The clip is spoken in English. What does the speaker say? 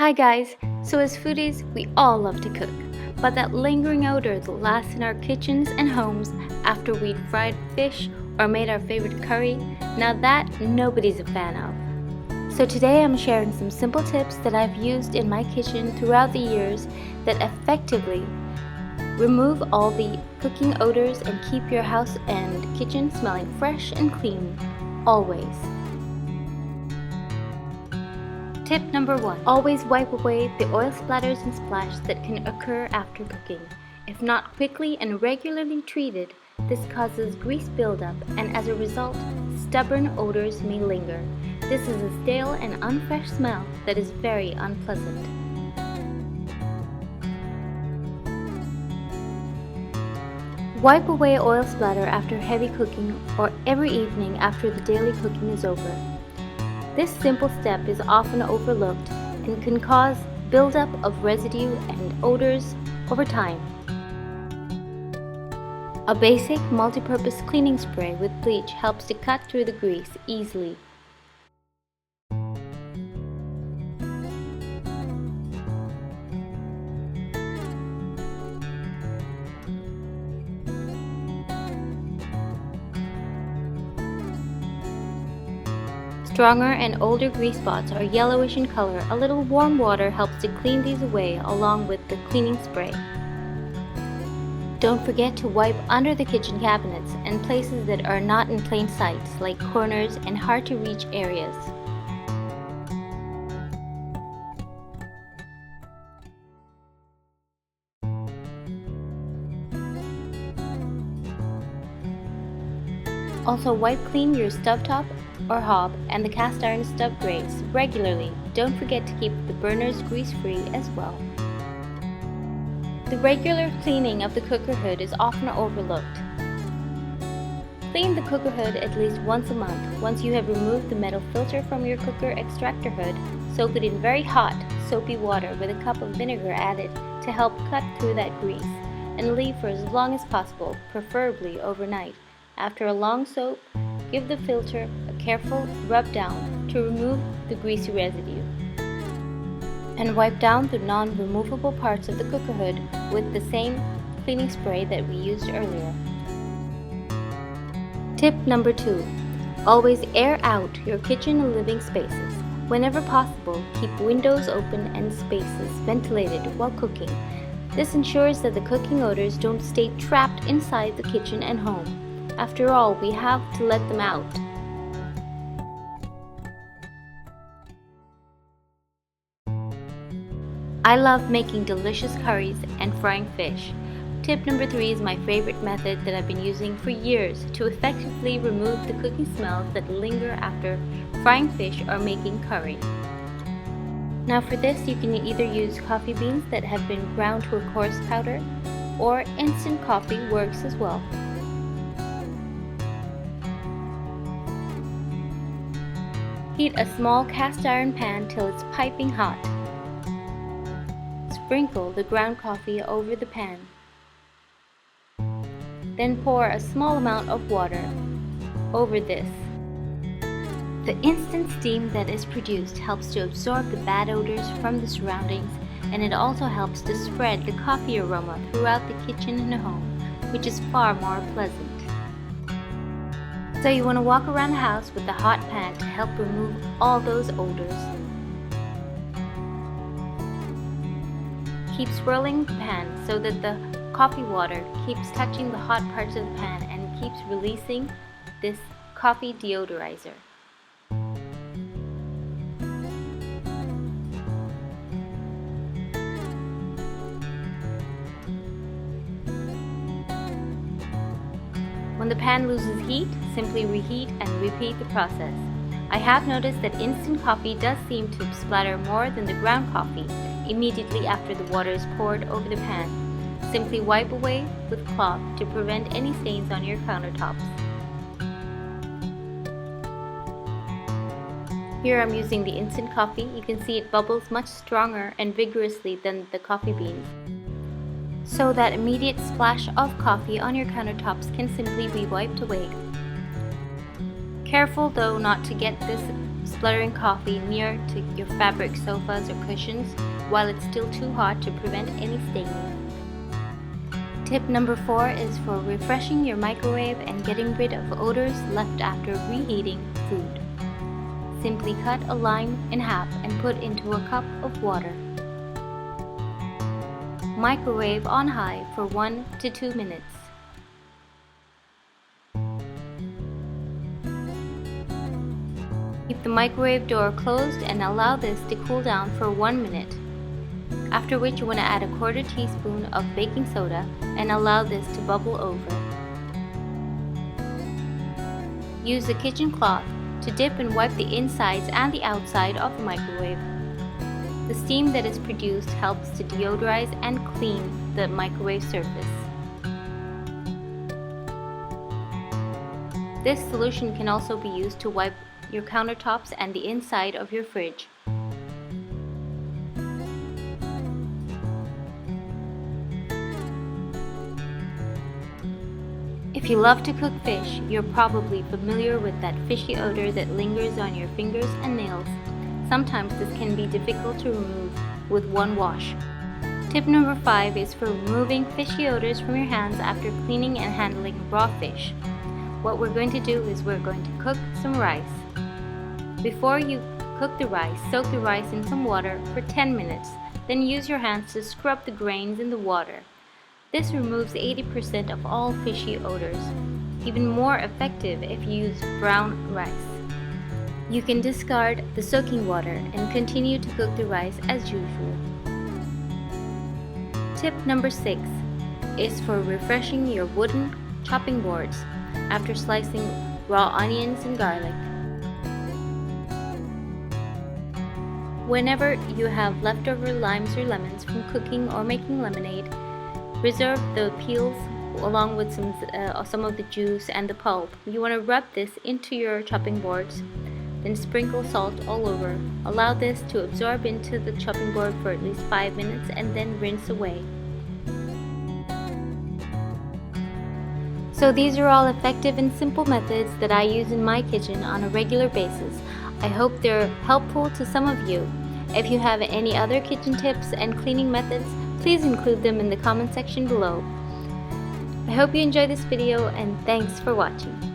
Hi guys! So as foodies, we all love to cook, but that lingering odor that lasts in our kitchens and homes after we'd fried fish or made our favorite curry, now that nobody's a fan of. So today I'm sharing some simple tips that I've used in my kitchen throughout the years that effectively remove all the cooking odors and keep your house and kitchen smelling fresh and clean, always. Tip number 1. Always wipe away the oil splatters and splash that can occur after cooking. If not quickly and regularly treated, this causes grease buildup and as a result, stubborn odors may linger. This is a stale and unfresh smell that is very unpleasant. Wipe away oil splatter after heavy cooking or every evening after the daily cooking is over. This simple step is often overlooked and can cause buildup of residue and odors over time. A basic multi-purpose cleaning spray with bleach helps to cut through the grease easily. Stronger and older grease spots are yellowish in color. A little warm water helps to clean these away along with the cleaning spray. Don't forget to wipe under the kitchen cabinets and places that are not in plain sight, like corners and hard to reach areas. Also, wipe clean your stovetop or hob and the cast iron stub grates regularly. Don't forget to keep the burners grease-free as well. The regular cleaning of the cooker hood is often overlooked. Clean the cooker hood at least once a month. Once you have removed the metal filter from your cooker extractor hood, soak it in very hot, soapy water with a cup of vinegar added to help cut through that grease, and leave for as long as possible, preferably overnight. After a long soak, give the filter a careful rub down to remove the greasy residue. And wipe down the non-removable parts of the cooker hood with the same cleaning spray that we used earlier. Tip number 2. Always air out your kitchen and living spaces. Whenever possible, keep windows open and spaces ventilated while cooking. This ensures that the cooking odors don't stay trapped inside the kitchen and home. After all, we have to let them out. I love making delicious curries and frying fish. Tip number 3 is my favorite method that I've been using for years to effectively remove the cooking smells that linger after frying fish or making curry. Now for this, you can either use coffee beans that have been ground to a coarse powder, or instant coffee works as well. Heat a small cast iron pan till it's piping hot. Sprinkle the ground coffee over the pan. Then pour a small amount of water over this. The instant steam that is produced helps to absorb the bad odors from the surroundings, and it also helps to spread the coffee aroma throughout the kitchen and home, which is far more pleasant. So you want to walk around the house with the hot pan to help remove all those odors. Keep swirling the pan so that the coffee water keeps touching the hot parts of the pan and keeps releasing this coffee deodorizer. When the pan loses heat, simply reheat and repeat the process. I have noticed that instant coffee does seem to splatter more than the ground coffee immediately after the water is poured over the pan. Simply wipe away with cloth to prevent any stains on your countertops. Here I'm using the instant coffee. You can see it bubbles much stronger and vigorously than the coffee beans. So that immediate splash of coffee on your countertops can simply be wiped away. Careful though not to get this spluttering coffee near to your fabric sofas or cushions while it's still too hot to prevent any staining. Tip number 4 is for refreshing your microwave and getting rid of odors left after reheating food. Simply cut a lime in half and put into a cup of water. Microwave on high for 1 to 2 minutes. Keep the microwave door closed and allow this to cool down for 1 minute. After which you want to add a 1/4 teaspoon of baking soda and allow this to bubble over. Use a kitchen cloth to dip and wipe the insides and the outside of the microwave. The steam that is produced helps to deodorize and clean the microwave surface. This solution can also be used to wipe your countertops and the inside of your fridge. If you love to cook fish, you're probably familiar with that fishy odor that lingers on your fingers and nails. Sometimes this can be difficult to remove with one wash. Tip number 5 is for removing fishy odors from your hands after cleaning and handling raw fish. What we're going to do is we're going to cook some rice. Before you cook the rice, soak the rice in some water for 10 minutes. Then use your hands to scrub the grains in the water. This removes 80% of all fishy odors. Even more effective if you use brown rice. You can discard the soaking water and continue to cook the rice as usual. Tip number 6 is for refreshing your wooden chopping boards after slicing raw onions and garlic. Whenever you have leftover limes or lemons from cooking or making lemonade, reserve the peels along with some of the juice and the pulp. You want to rub this into your chopping boards, then sprinkle salt all over. Allow this to absorb into the chopping board for at least 5 minutes and then rinse away. So these are all effective and simple methods that I use in my kitchen on a regular basis. I hope they're helpful to some of you. If you have any other kitchen tips and cleaning methods, please include them in the comment section below. I hope you enjoyed this video and thanks for watching.